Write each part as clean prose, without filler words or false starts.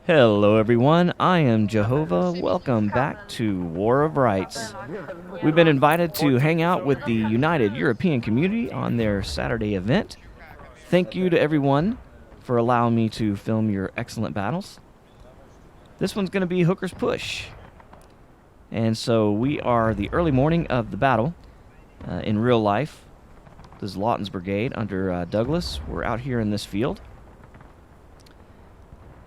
Hello everyone, I am Jehovah. Welcome back to War of Rights. We've been invited to hang out with the United European Community on their Saturday event. Thank you to everyone for allowing me to film your excellent battles. This one's going to be Hooker's Push. And so we are the early morning of the battle. In real life, this is Lawton's brigade under Douglas. We're out here in this field.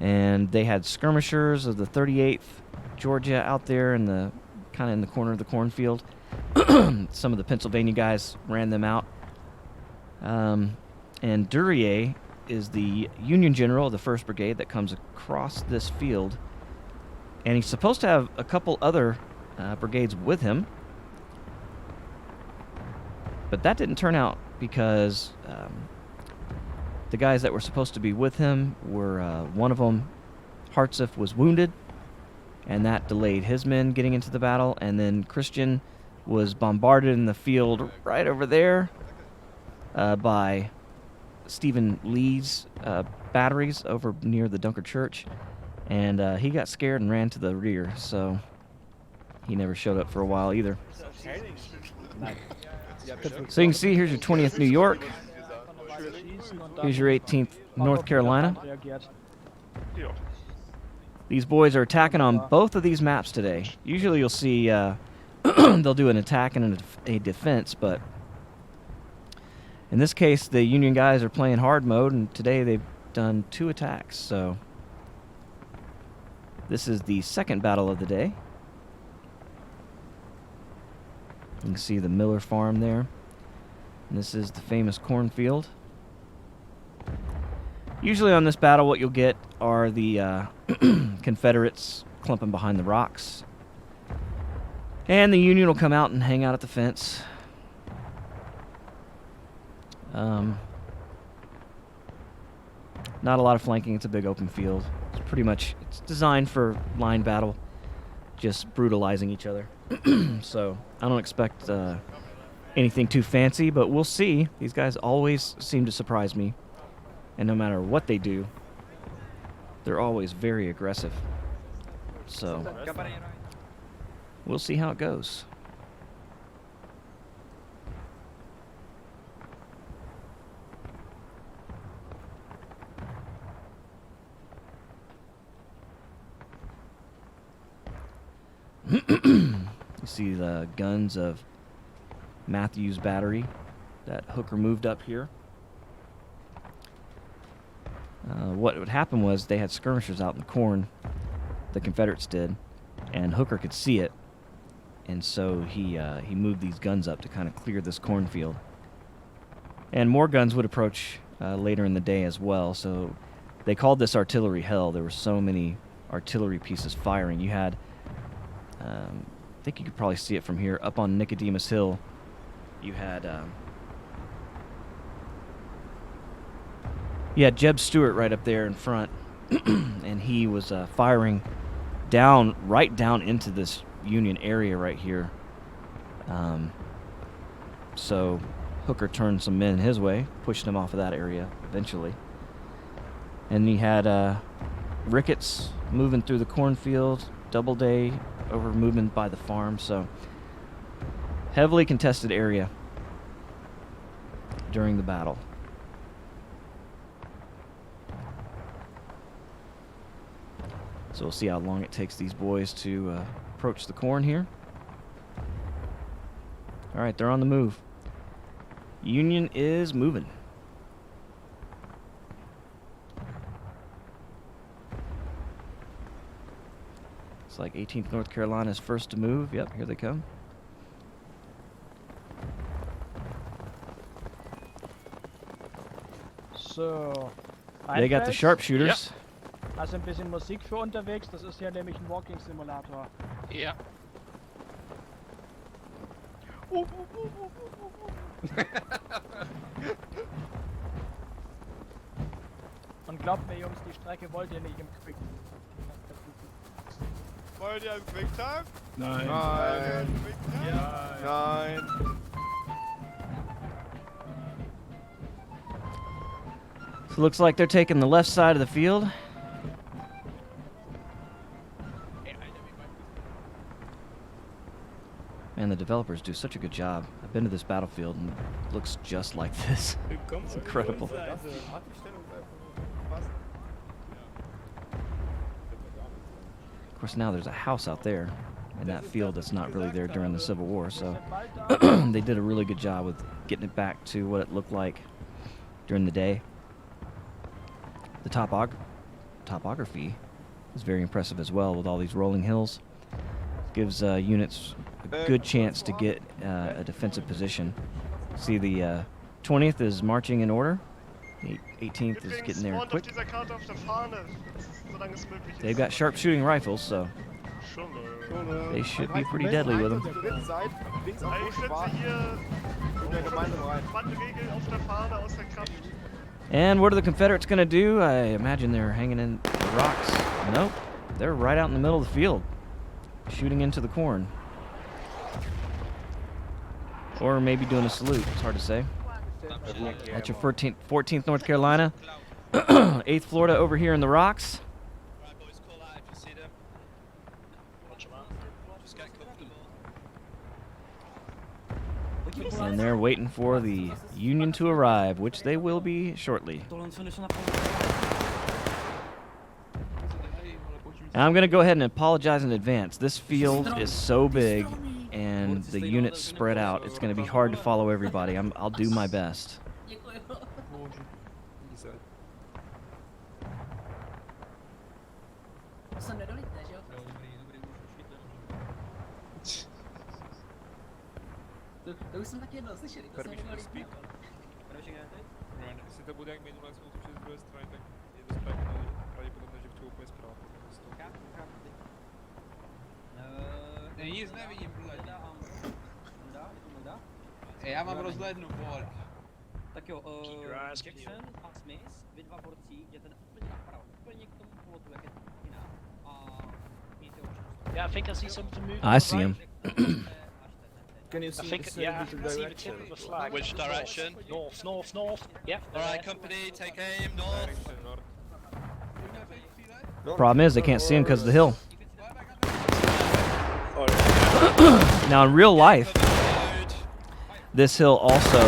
And they had skirmishers of the 38th Georgia out there in the kind of in the corner of the cornfield. Some of the Pennsylvania guys ran them out. And Duryea is the Union general of the 1st Brigade that comes across this field. And he's supposed to have a couple other brigades with him. But that didn't turn out because the guys that were supposed to be with him were, one of them, Hartsif, was wounded, and that delayed his men getting into the battle, and then Christian was bombarded in the field right over there by Stephen Lee's batteries over near the Dunker Church, and he got scared and ran to the rear, so he never showed up for a while either. So you can see, here's your 20th New York. Here's your 18th North Carolina. These boys are attacking on both of these maps today. Usually you'll see they'll do an attack and a defense, but in this case the Union guys are playing hard mode, and today they've done 2 attacks. So this is the second battle of the day. You can see the Miller farm there. And this is the famous cornfield. Usually on this battle what you'll get are the Confederates clumping behind the rocks. And the Union will come out and hang out at the fence. Not a lot of flanking, it's a big open field. It's pretty much, it's designed for line battle, just brutalizing each other. So I don't expect anything too fancy, but we'll see. These guys always seem to surprise me. And no matter what they do, they're always very aggressive. So we'll see how it goes. You see the guns of Matthews Battery that Hooker moved up here. What would happen was they had skirmishers out in the corn, the Confederates did, and Hooker could see it, and so he moved these guns up to kind of clear this cornfield. And more guns would approach later in the day as well, so they called this artillery hell. There were so many artillery pieces firing. You had, I think you could probably see it from here, up on Nicodemus Hill, you had Jeb Stewart right up there in front, and he was firing right down into this Union area right here. So Hooker turned some men his way, pushed them off of that area eventually. And he had Ricketts moving through the cornfield, Doubleday over movement by the farm. So heavily contested area during the battle. So we'll see how long it takes these boys to approach the corn here. All right, they're on the move. Union is moving. It's like 18th North Carolina is first to move. Yep, here they come. So, They got the sharpshooters. Also ein bisschen Musik für unterwegs, das ist ja nämlich ein Walking Simulator. Ja. Und glaubt mir Jungs, die Strecke wollt ihr nicht im Quick. Wollt ihr einen Quicktime? Nein. Nein. Ja. Nein. So it looks like they're taking the left side of the field. developers do such a good job. I've been to this battlefield and it looks just like this. It's incredible. Of course, now there's a house out there in that field that's not really there during the Civil War, so they did a really good job with getting it back to what it looked like during the day. The topography is very impressive as well with all these rolling hills. Gives units a good chance to get a defensive position. See, the 20th is marching in order. The 18th is getting there quick. They've got sharpshooting rifles, so they should be pretty deadly with them. And what are the Confederates going to do? I imagine they're hanging in the rocks. Nope, they're right out in the middle of the field, shooting into the corn. Or maybe doing a salute, it's hard to say. That's your 14th North Carolina. 8th Florida over here in the rocks. And they're waiting for the Union to arrive, which they will be shortly. And I'm going to go ahead and apologize in advance. This field is so big and the units spread out. It's going to be hard to follow everybody. I'll do my best. To už jsem taky jednou slyšeli, to jsem říkal Jestli to bude jak minule, jsme to přes druhé strany, tak je to pravděpodobné, že přijde úplně zprava. Nic nevidím, já mám rozhlednu, pohoda. Tak jo, Jackson a Smith, vy dva borci, jděte úplně napravo, úplně k tomu polotu, jak je to jiná. A mějte oči. Yeah, I think I see some of the movement. I see him. Can you I see think, the yeah, I can see the direction? tip of the flag. Which direction? North, north, north. Yep. Alright, company, take aim, north. Problem is, they can't see him because of the hill. Now, in real life, this hill also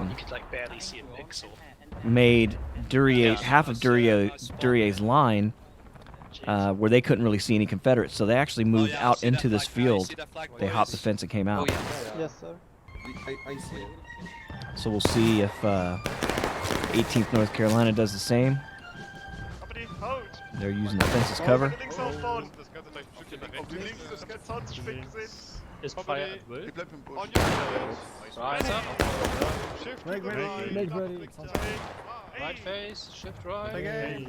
You could like barely see a pixel. made half of Durier's line where they couldn't really see any Confederates, so they actually moved out into this field. They hopped the fence and came out. Yes, sir. I see it. So we'll see if 18th North Carolina does the same. They're using the fence as cover. Is fire at will? Rise up. Shift Make ready. Make ready. Right face, shift right.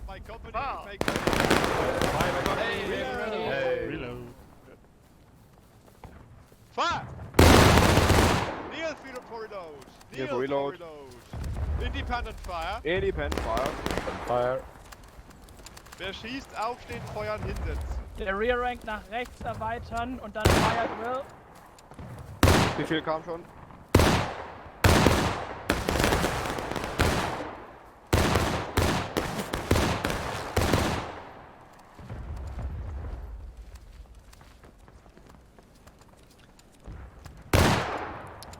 My company, Reload. Fire! Near field for reload. Near for reload. Independent fire. Independent fire. Wer schießt, aufstehen, feuern, hinsetzen. Der Rear Rank nach rechts erweitern und dann fire at will. Wie viel kam schon?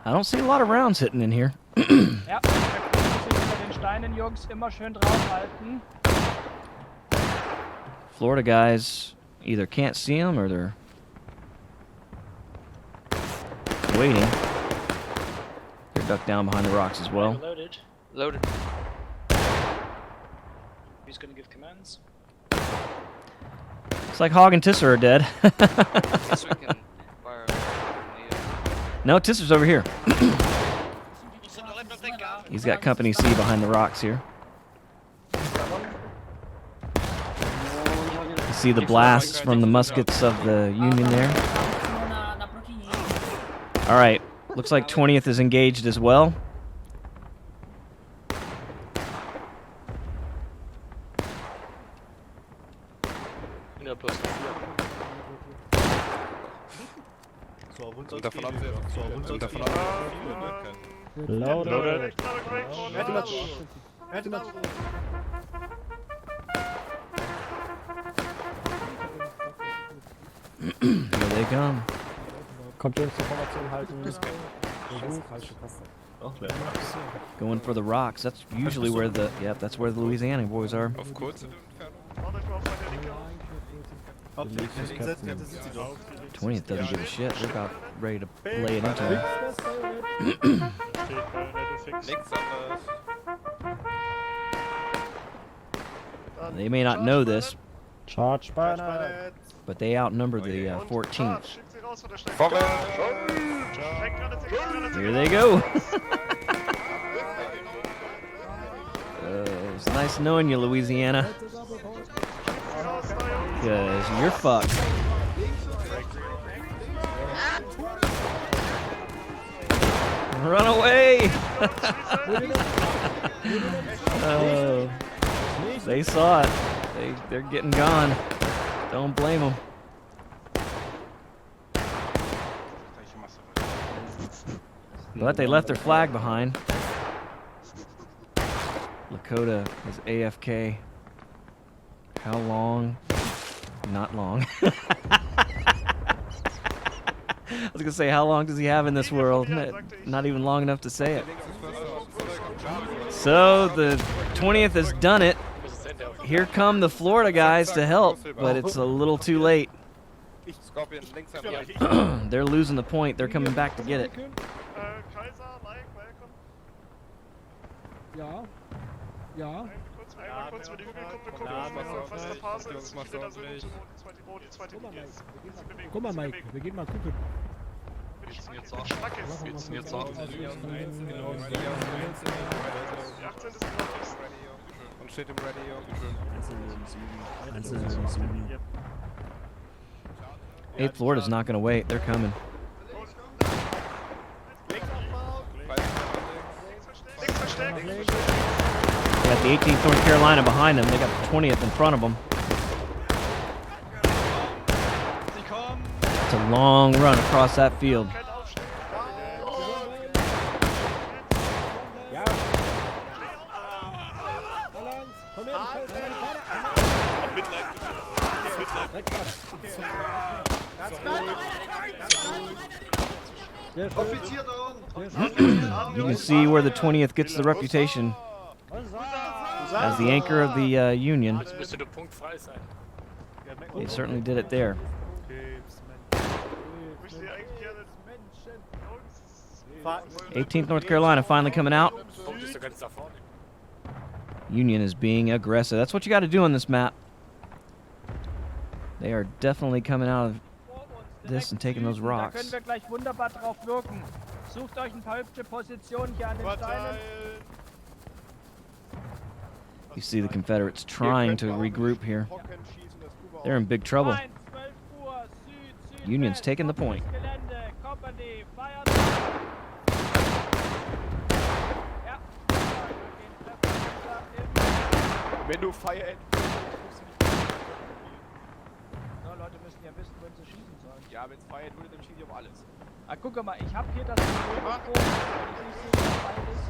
I don't see a lot of rounds hitting in here. Ja, der Fokus ist bei den Steinen, Jungs, immer schön draufhalten. Florida guys either can't see them or they're waiting. They're ducked down behind the rocks as well. Loaded. Loaded. Who's gonna give commands? Looks like Hogg and Tisser are dead. Guess we can fire. No, Tisser's over here. He's got company C behind the rocks here. You see the blasts from the muskets of the Union there. All right, looks like 20th is engaged as well. Loaded. Here they come. Kommt Jungs, die Formation halten. Falsche Taste. Going for the rocks. That's usually where the that's where the Louisiana boys are. Auf kurze Entfernung. 20th doesn't give a shit. They're about ready to lay it into them. Nichts anderes. They may not know this, Charge Banner. but they outnumber the 14th. Here they go. It's nice knowing you, Louisiana. Because you're fucked. Run away! Oh, they saw it. They're getting gone. Don't blame them. But they left their flag behind. Lakota is AFK. How long? Not long. I was gonna say, how long does he have in this world? Not even long enough to say it. So the 20th has done it. Here come the Florida guys to help, but it's a little too late. Scorpion, links am Rand. They're losing the point. They're coming back to get it. Ja. Ja. Guck mal, Mike, wir gehen mal gucken. Geht's denn jetzt ab? Geht's denn jetzt ab? Und steht im Radio. 8th Florida's not gonna wait. They're coming. They got the 18th North Carolina behind them. They got the 20th in front of them. It's a long run across that field. You can see where the 20th gets the reputation as the anchor of the Union. They certainly did it there. 18th North Carolina finally coming out. Union is being aggressive. That's what you got to do on this map. They are definitely coming out of this and taking those Da rocks. können wir gleich wunderbar drauf wirken. Sucht euch ein paar hübsche Positionen hier an den Steinen. You see the Confederates trying to regroup here. They're in big trouble. 1, 12 Uhr, Süd, Südwest, Union's taking the point. Gelände, Company, feiert. Ja. Wenn du Fire So, Leute müssen ja wissen, wenn sie schießen sollen. Ja, wenn's Fire wurde, dann schießt ihr auf alles. Ah, guck mal, ich hab hier das Mikrofon, wenn ich nicht sehe, was Feind ist.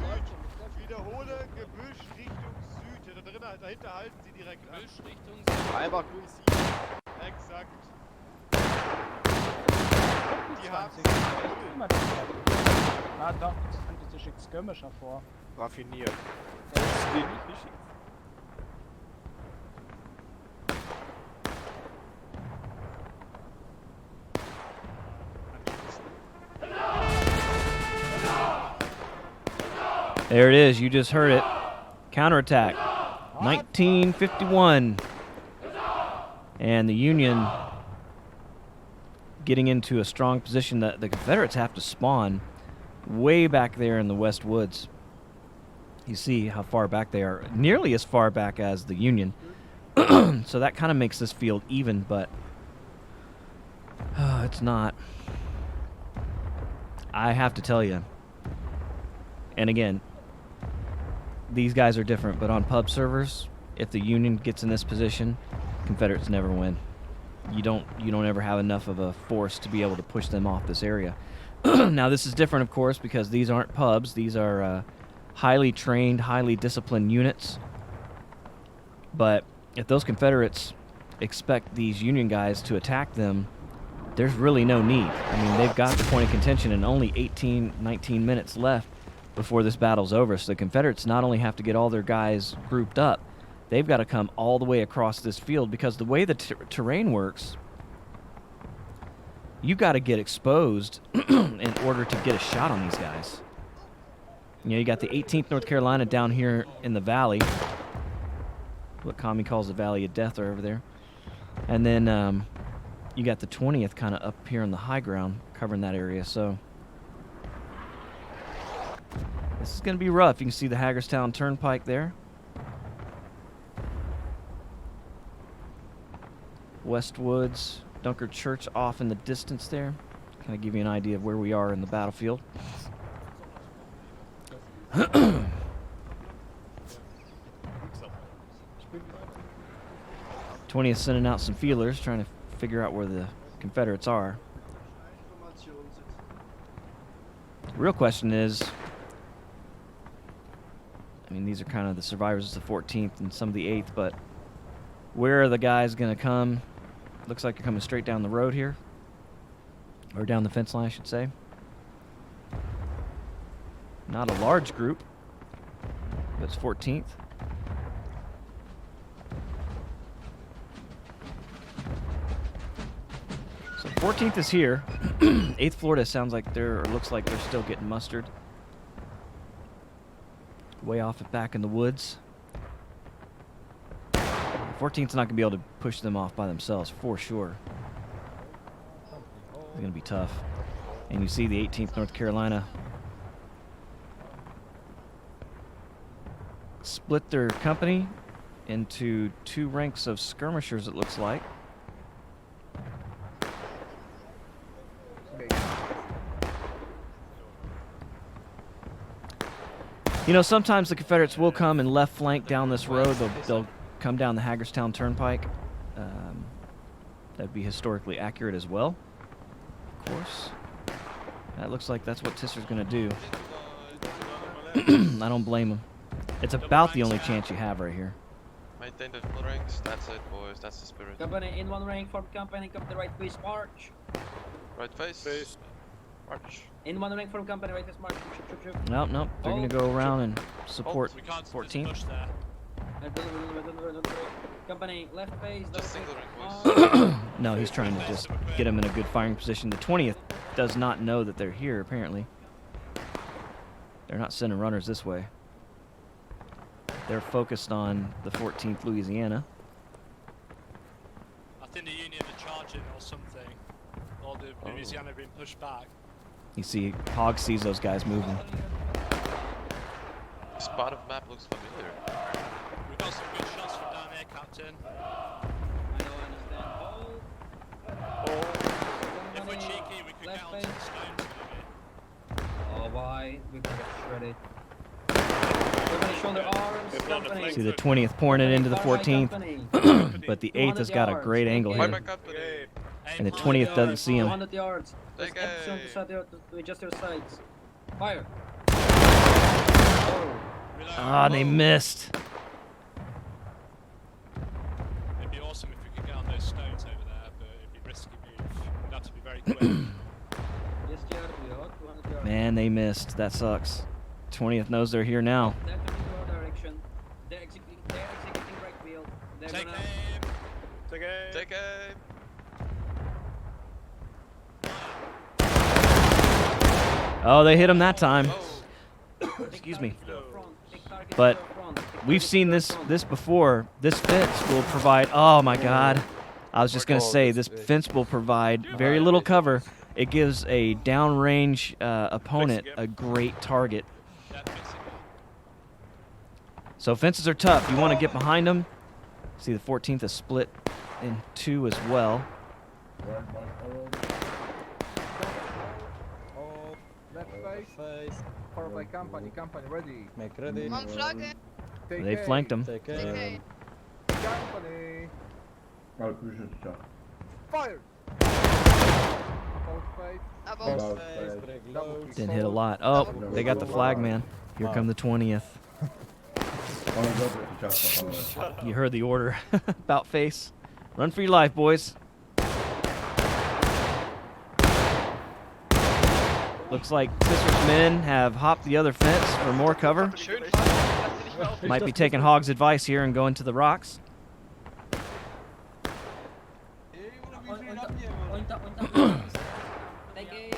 Wiederhole Gebüsch Richtung Süd. Da drin, dahinter halten sie direkt an. Gebüsch Richtung Süd. Einfach durchziehen. Exakt. Die haben Ah doch, das findet sich schickt Skirmisher vor. raffiniert. Das geht nicht schick. There it is. You just heard it. Counterattack. 1951. And the Union getting into a strong position that the Confederates have to spawn way back there in the West Woods. You see how far back they are. Nearly as far back as the Union. So that kind of makes this field even, but it's not. I have to tell you. And again, these guys are different, but on pub servers, if the Union gets in this position, Confederates never win. You don't ever have enough of a force to be able to push them off this area. Now this is different, of course, because these aren't pubs. These are highly trained, highly disciplined units. But if those Confederates expect these Union guys to attack them there's really no need. I mean, they've got the point of contention and only 18, 19 minutes left before this battle's over. So the Confederates not only have to get all their guys grouped up, they've got to come all the way across this field, because the way the terrain works, you got to get exposed in order to get a shot on these guys. You know, you got the 18th North Carolina down here in the valley, what Kami calls the Valley of Death over there. And then you got the 20th kind of up here on the high ground covering that area. So this is going to be rough. You can see the Hagerstown Turnpike there. Westwoods, Dunker Church off in the distance there. Kind of give you an idea of where we are in the battlefield. 20th sending out some feelers, trying to figure out where the Confederates are. The real question is, I mean, these are kind of the survivors of the 14th and some of the 8th, but where are the guys going to come? Looks like they're coming straight down the road here. Or down the fence line, I should say. Not a large group, but it's 14th. So 14th is here. 8th Florida sounds like they're, or looks like they're still getting mustered. Way off and back in the woods. 14th's not going to be able to push them off by themselves, for sure. It's going to be tough. And you see the 18th North Carolina split their company into 2 ranks of skirmishers, it looks like. You know, sometimes the Confederates will come and left flank down this road. They'll come down the Hagerstown Turnpike. That'd be historically accurate as well, of course. That looks like that's what Tisser's going to do. I don't blame him. It's about the only chance you have right here. Maintain the full ranks. That's it, boys. That's the spirit. Company in one rank, form company, come to the right face, march. Right face. March. In one rank, form company, right face, march. Shoop, shoop, shoop. Nope. They're going to go around and support We can't 14th. push there. Company, left face, Just left single face, rank, boys. march. No, he's trying to just get them in a good firing position. The 20th does not know that they're here, apparently. They're not sending runners this way. They're focused on the 14th Louisiana. I think the Union are charging or something. Or the Louisiana being pushed back. You see, Hog sees those guys moving. This part of the map looks familiar. We got some good shots from down there, Captain. I don't understand. If we're cheeky, we could get onto the stones maybe. Oh, why? We could get shredded. Company, shoulder arms, company. See the 20th pouring it into the Far right, 14th, company. but the 8th has got a great angle Why here. my company? And the 20th doesn't see him. 200 yards. Take Just Epsilon aim. to side to adjust your sights. Fire. Oh. Ah, they missed. It'd be awesome if we could get on those stones over there, but it'd be a risky move. We'd have to be very quick. Yes, yard, we are 200 yards. Man, they missed. That sucks. 20th knows they're here now. They're coming to our direction. They're executing right wheel. They're Take gonna... aim! Take aim. Oh, they hit him that time. Oh. Excuse me. Big target But to the front. Big we've target seen to the this front. before. This fence will provide. Oh my God! I was just gonna say this fence will provide very little cover. It gives a downrange opponent a great target. So fences are tough. You want to get behind them. See, the 14th is split in 2 as well. Left face. Forward by company ready. Make ready. On flagge. Take They aim. flanked them. Take Okay. Company. Fire. About face. About. Double click Didn't hit a forward. lot. Oh, they got the flag, man. Here come the 20th. You heard the order. About face. Run for your life, boys. Looks like Fisher's men have hopped the other fence for more cover. Schön fahren, lass sie nicht mehr auf. Might be taking Hogg's advice here and going to the rocks.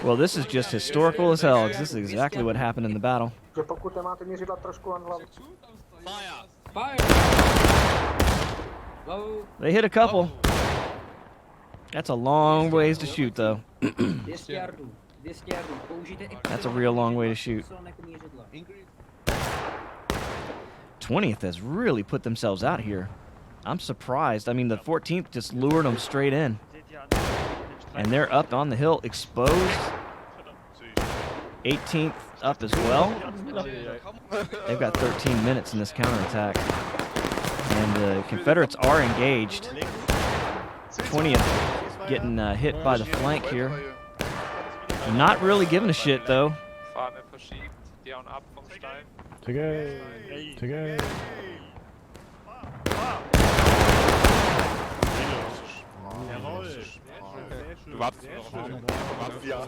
Well, this is just historical as hell, 'cause this is exactly what happened in the battle. Že pokud nemáte měřidla trošku na hlavu. Fire! Low. They hit a couple. That's a long ways to shoot, though. Discardu. Použijte That's a real long way to shoot. 20th has really put themselves out here. I'm surprised. I mean, the 14th just lured them straight in. And they're up on the hill, exposed. 18th up as well. They've got 13 minutes in this counterattack. And the Confederates are engaged. 20th getting hit by the flank here. Not really giving a shit, though. Fahne verschiebt, die hauen ab vom Stein. Together. Together. Du wartest nur noch.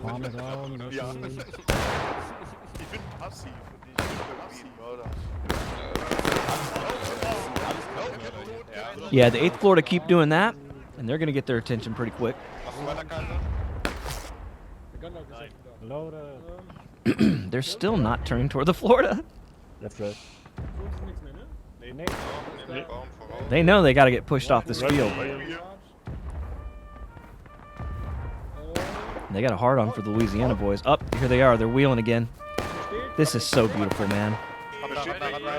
Fahne down. Ja. schön. Ich bin passiv und ich bin passiv, oder? Yeah, the 8th Florida keep doing that, and they're going to get their attention pretty quick. Machst du weiter, Kaiser? Loader. They're still not turning toward the Florida. Left right. Baum voraus. They know they got to get pushed off this field. They got a hard on for the Louisiana boys. Up, here they are. They're wheeling again. This is so beautiful, man.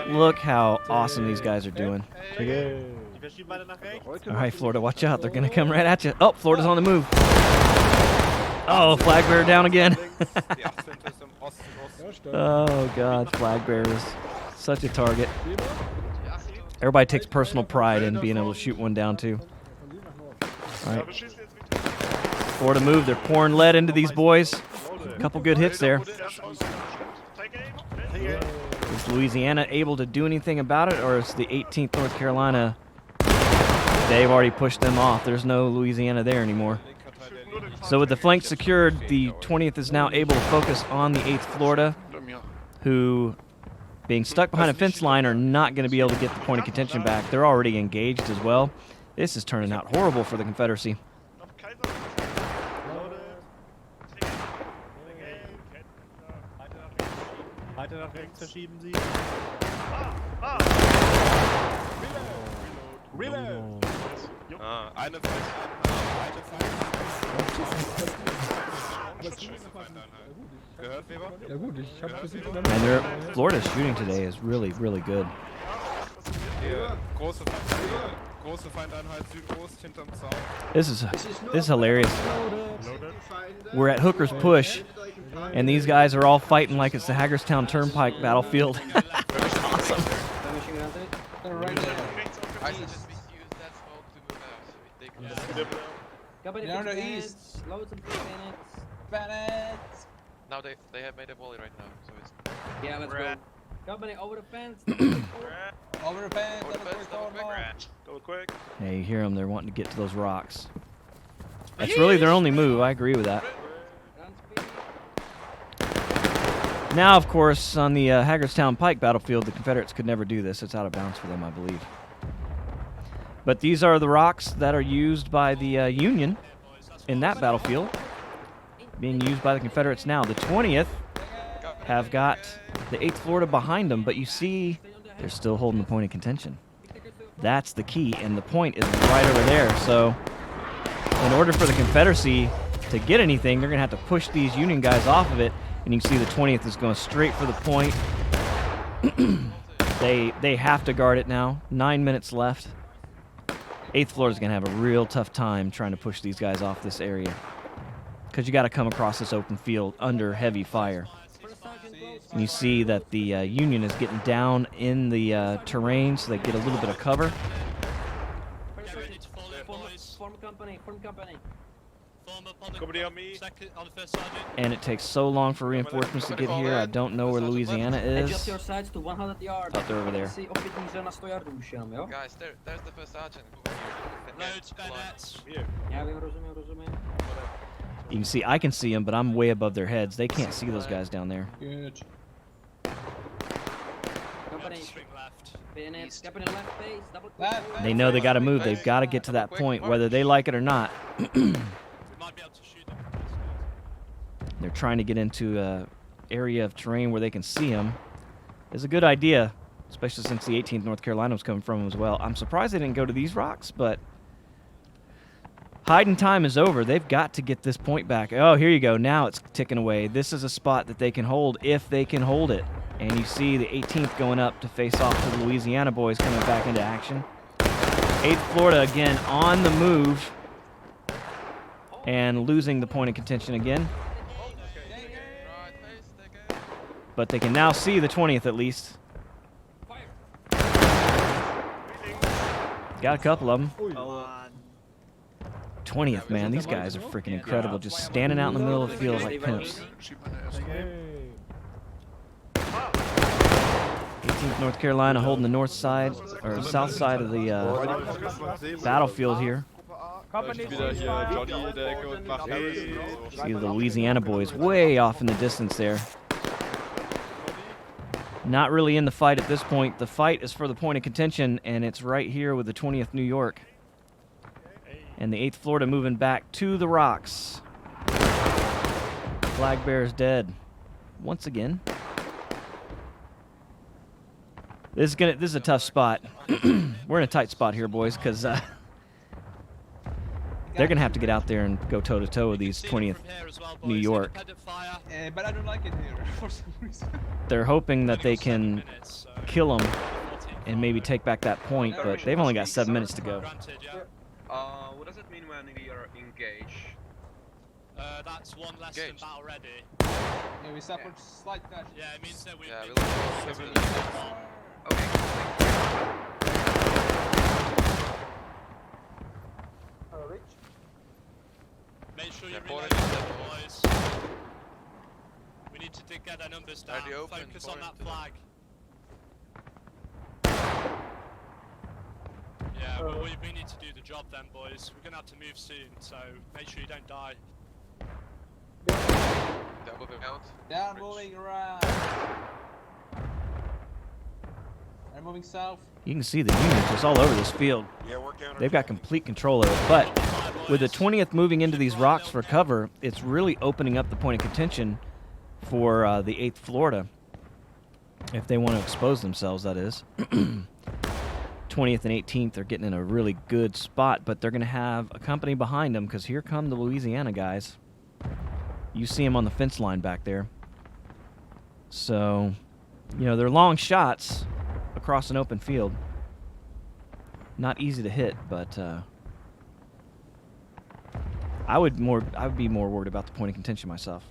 Look how awesome these guys are doing. Together. All right, Florida, watch out. They're going to come right at you. Oh, Florida's on the move. Oh, flag bearer down again. Die 18. ist im Osten. Oh, God, flag bearers. Such a target. Everybody takes personal pride in being able to shoot one down, too. All right. Florida move. They're pouring lead into these boys. A couple good hits there. Is Louisiana able to do anything about it, or is the 18th North Carolina? They've already pushed them off. There's no Louisiana there anymore. So with the flank secured, the 20th is now able to focus on the 8th Florida, who, being stuck behind a fence line, are not going to be able to get the point of contention back. They're already engaged as well. This is turning out horrible for the Confederacy. Weiter nach rechts verschieben Sie. Reload! Eine Gehört, Weber? Ja gut, ich hab bis jetzt And their Florida's shooting today is really, really good. Hier, große Feindeinheit Südost hinterm Zaun. This is hilarious. We're at Hooker's Push, and these guys are all fighting like it's the Hagerstown Turnpike battlefield. Awesome. Down the east. Loads of minutes. Bennett. Now they have made a volley right now, so it's Yeah, let's go. Company over the fence. Over the fence. Go quick. Yeah, you hear them. They're wanting to get to those rocks. That's really their only move. I agree with that. Now, of course, on the Hagerstown Pike battlefield, the Confederates could never do this. It's out of bounds for them, I believe. But these are the rocks that are used by the Union in that battlefield, being used by the Confederates now. The 20th have got the 8th Florida behind them, but you see they're still holding the point of contention. That's the key, and the point is right over there. So in order for the Confederacy to get anything, they're going to have to push these Union guys off of it, and you can see the 20th is going straight for the point. They have to guard it now. 9 minutes left. 8th Florida is going to have a real tough time trying to push these guys off this area, because you got to come across this open field under heavy fire. And you see that the Union is getting down in the terrain, so they get a little bit of cover. Form company. Company on me. And it takes so long for reinforcements to get here. I don't know where Louisiana Adjust is. your sights to 100 yards. Oh, they're over there. See opět míře na 100 yardů už jenom, jo? Guys, there's the first sergeant. Já vím, rozumím. You can see, I can see them, but I'm way above their heads. They can't see those guys down there. Good. Company. Swing left. Bayonet. Company left base. Double quick. Left, They know they got to move. They've got to get to that point, whether they like it or not. We might be able to shoot them. They're trying to get into an area of terrain where they can see them. It's a good idea, especially since the 18th North Carolina was coming from them as well. I'm surprised they didn't go to these rocks, but hiding time is over. They've got to get this point back. Oh, here you go. Now it's ticking away. This is a spot that they can hold if they can hold it. And you see the 18th going up to face off to the Louisiana boys coming back into action. 8th Florida again on the move and losing the point of contention again. But they can now see the 20th at least. Got a couple of them. 20th, man. These guys are freaking incredible. Just standing out in the middle of the field like pimps. 18th North Carolina holding the north side, or south side of the battlefield here. Company Wieder hier ceasefire. Johnny in der Ecke und macht Hey. See the Louisiana boys way off in the distance there. Not really in the fight at this point. The fight is for the point of contention, and it's right here with the 20th New York. And the 8th Florida moving back to the rocks. Flag bearer's dead. Once again. This is a tough spot. We're in a tight spot here, boys, because they're going to have to get out there and go toe-to-toe with these 20th New York. But I don't like it here for some reason. They're hoping that they can kill them and maybe take back that point, but they've only got 7 minutes to go. Granted, yeah. What does it mean when we are engaged? That's one less than Engaged. battle ready. Yeah, we suffered slight dash. Yeah, it means that we've Yeah, been we'll Okay. Make sure you Yeah, reload point them, it. boys. We need to get their numbers down. Already open, Focus on point that to them. flag. Yeah, well, we need to do the job then, boys. We're going to have to move soon, so make sure you don't die. They're moving out. They're moving around. They're moving south. You can see the Unions just all over this field. They've got complete control of it, but with the 20th moving into these rocks for cover, it's really opening up the point of contention for the 8th Florida, if they want to expose themselves, that is. 20th and 18th are getting in a really good spot, but they're going to have a company behind them because here come the Louisiana guys. You see them on the fence line back there. So, you know, they're long shots across an open field. Not easy to hit, but I would be more worried about the point of contention myself.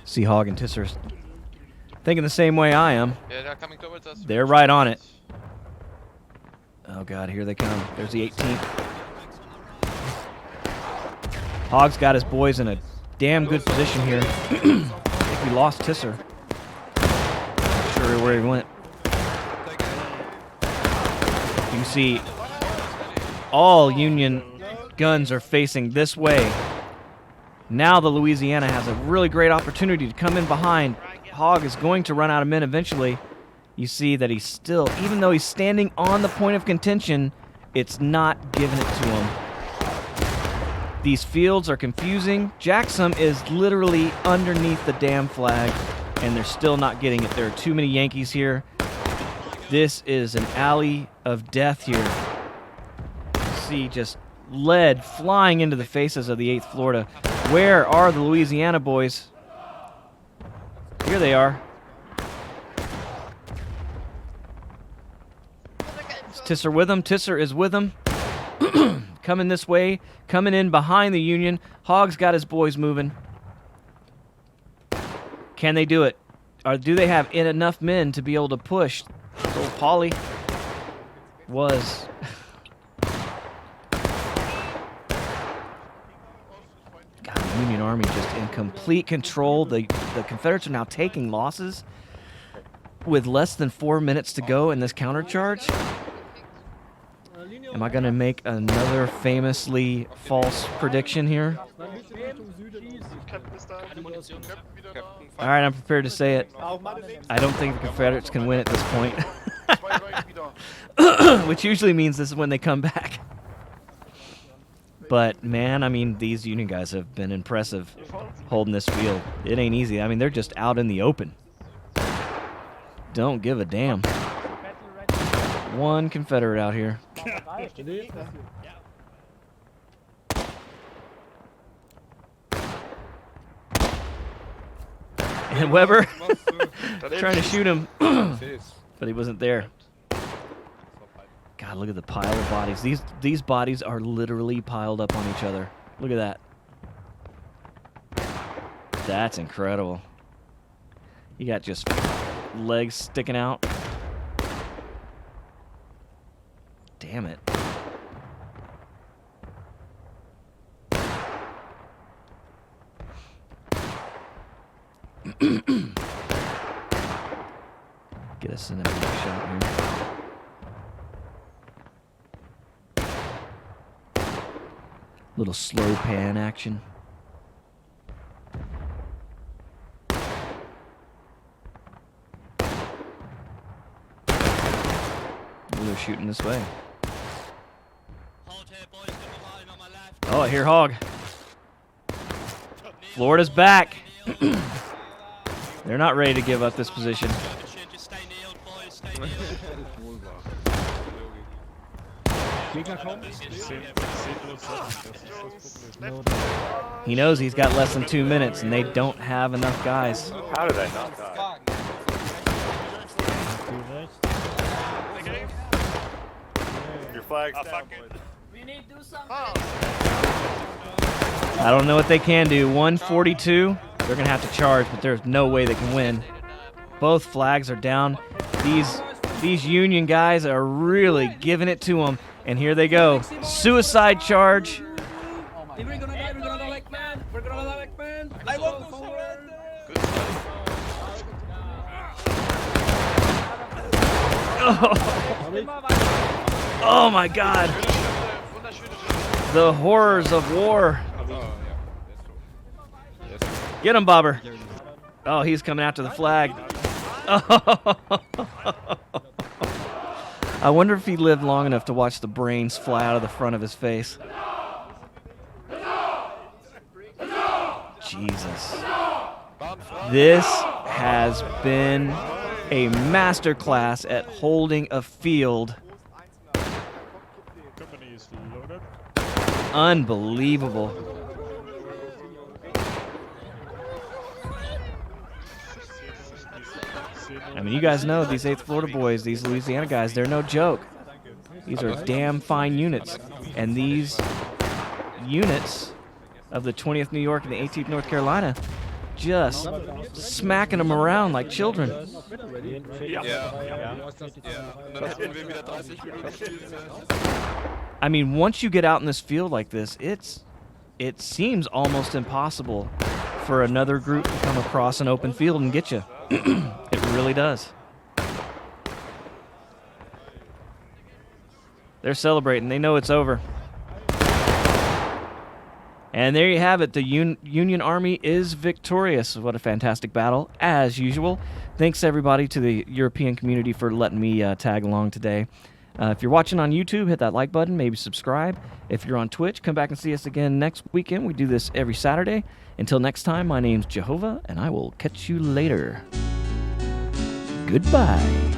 See Hog and Tisser thinking the same way I am. Yeah, they're coming towards us. They're right on it. Oh god, here they come. There's the 18th. Hog's got his boys in a damn good position here. I think we lost Tisser. Not sure where he went. You can see all Union guns are facing this way. Now the Louisiana has a really great opportunity to come in behind. Hog is going to run out of men eventually. You see that he's still, even though he's standing on the point of contention, it's not giving it to him. These fields are confusing. Jackson is literally underneath the damn flag, and they're still not getting it. There are too many Yankees here. This is an alley of death here. See just lead flying into the faces of the 8th Florida. Where are the Louisiana boys? Here they are. Is Tisser with them? Tisser is with them. Coming this way, coming in behind the Union. Hog's got his boys moving. Can they do it? Or do they have enough men to be able to push? Old Polly was Union Army just in complete control. The Confederates are now taking losses with less than 4 minutes to go in this countercharge. Am I going to make another famously false prediction here? All right, I'm prepared to say it. I don't think the Confederates can win at this point. Which usually means this is when they come back. But, man, I mean, these Union guys have been impressive holding this field. It ain't easy. I mean, they're just out in the open. Don't give a damn. One Confederate out here. And Weber trying to shoot him, but he wasn't there. God, look at the pile of bodies. These bodies are literally piled up on each other. Look at that. That's incredible. You got just legs sticking out. Damn it. Get a cinematic shot here. Little slow pan action. They're shooting this way. Oh, I hear Hog. Florida's back. They're not ready to give up this position. He knows he's got less than 2 minutes, and they don't have enough guys. How did I not die? Your flag's down, boys. We need to do something. I don't know what they can do. 142. They're going to have to charge, but there's no way they can win. Both flags are down. These Union guys are really giving it to them. And here they go. Suicide charge. We're gonna die like man. We're gonna die like man. I want to surrender. Oh my God. The horrors of war. Get him, Bobber. Oh, he's coming after the flag. I wonder if he lived long enough to watch the brains fly out of the front of his face. Jesus. This has been a masterclass at holding a field. Unbelievable. I mean, you guys know these 8th Florida boys, these Louisiana guys, they're no joke. These are damn fine units. And these units of the 20th New York and the 18th North Carolina just smacking them around like children. I mean, once you get out in this field like this, it seems almost impossible for another group to come across an open field and get you. It really does. They're celebrating. They know it's over. And there you have it. The Union Army is victorious. What a fantastic battle, as usual. Thanks, everybody, to the European community for letting me tag along today. If you're watching on YouTube, hit that like button, maybe subscribe. If you're on Twitch, come back and see us again next weekend. We do this every Saturday. Until next time, my name's Jehovah, and I will catch you later. Goodbye.